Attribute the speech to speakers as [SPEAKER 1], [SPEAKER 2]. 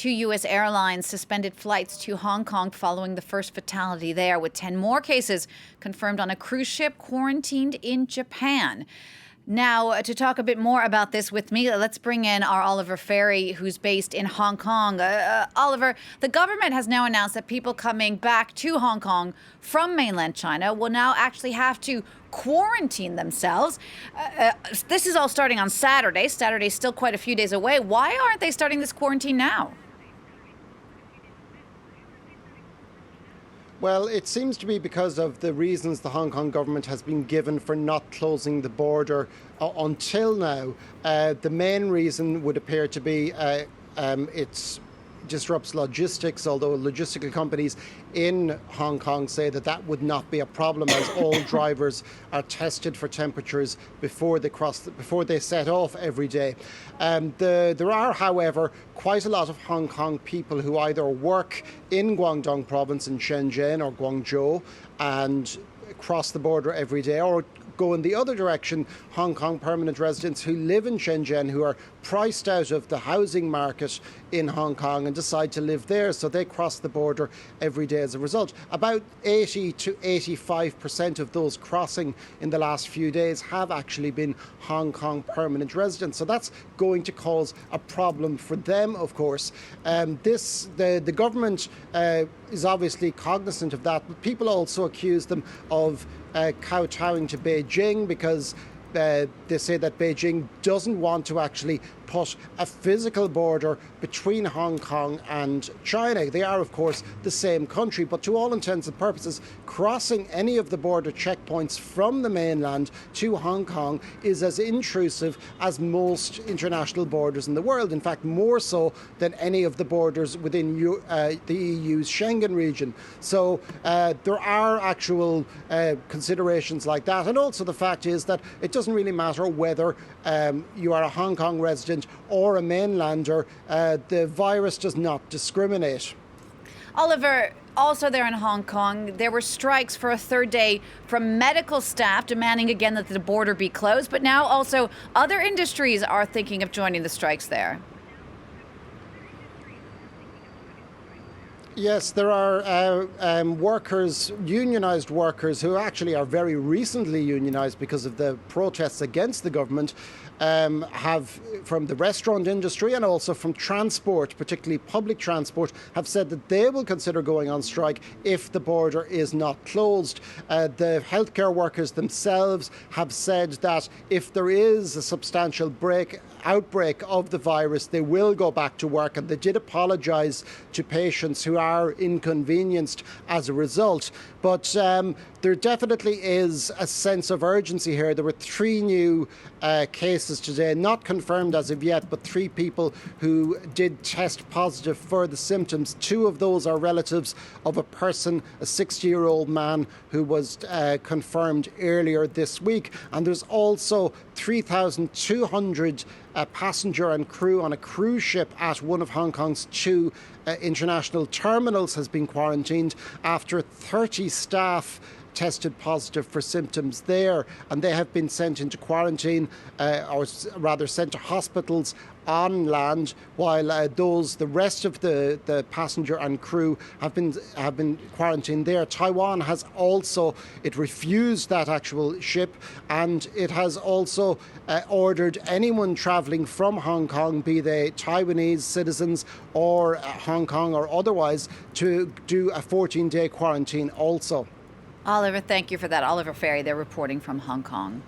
[SPEAKER 1] 2 U.S. airlines suspended flights to Hong Kong following the first fatality there, with 10 more cases confirmed on a cruise ship quarantined in Japan. Now, to talk a bit more about this with me, let's bring in our Oliver Farry, who's based in Hong Kong. Oliver, the government has now announced that people coming back to Hong Kong from mainland China will now actually have to quarantine themselves. This is all starting on Saturday. Saturday's still quite a few days away. Why aren't they starting this quarantine now?
[SPEAKER 2] Well, it seems to be because of the reasons the Hong Kong government has been given for not closing the border until now. The main reason would appear to be it disrupts logistics, although logistical companies in Hong Kong say that that would not be a problem, as all drivers are tested for temperatures before they set off every day. There are, however, quite a lot of Hong Kong people who either work in Guangdong province in Shenzhen or Guangzhou and cross the border every day, or go in the other direction, Hong Kong permanent residents who live in Shenzhen, who are priced out of the housing market in Hong Kong and decide to live there, so they cross the border every day as a result. About 80 to 85% of those crossing in the last few days have actually been Hong Kong permanent residents, so that's going to cause a problem for them, of course. The government is obviously cognizant of that, but people also accuse them of kowtowing to Beijing because they say that Beijing doesn't want to actually put a physical border between Hong Kong and China. They are, of course, the same country, but to all intents and purposes, crossing any of the border checkpoints from the mainland to Hong Kong is as intrusive as most international borders in the world. In fact, more so than any of the borders within the EU's Schengen region. So there are actual considerations like that. And also the fact is that it doesn't really matter whether you are a Hong Kong resident or a mainlander. The virus does not discriminate.
[SPEAKER 1] Oliver, also there in Hong Kong, there were strikes for a third day from medical staff demanding again that the border be closed, but now also other industries are thinking of joining the strikes there.
[SPEAKER 2] Yes, there are workers, unionised workers, who actually are very recently unionised because of the protests against the government, have, from the restaurant industry and also from transport, particularly public transport, have said that they will consider going on strike if the border is not closed. The healthcare workers themselves have said that if there is a substantial outbreak of the virus, they will go back to work, and they did apologise to patients who are inconvenienced as a result. But there definitely is a sense of urgency here. There were 3 new cases today, not confirmed as of yet, but 3 people who did test positive for the symptoms. 2 of those are relatives of a person, a 60-year-old man, who was confirmed earlier this week. And there's also 3,200 passenger and crew on a cruise ship at one of Hong Kong's 2 international terminals has been quarantined after 30 staff tested positive for symptoms there, and they have been sent into quarantine, or rather sent to hospitals on land, while the rest of the passenger and crew have been quarantined there. Taiwan has also, it refused that actual ship, and it has also ordered anyone travelling from Hong Kong, be they Taiwanese citizens or Hong Kong or otherwise, to do a 14-day quarantine also.
[SPEAKER 1] Oliver, thank you for that. Oliver Farry, they're reporting from Hong Kong.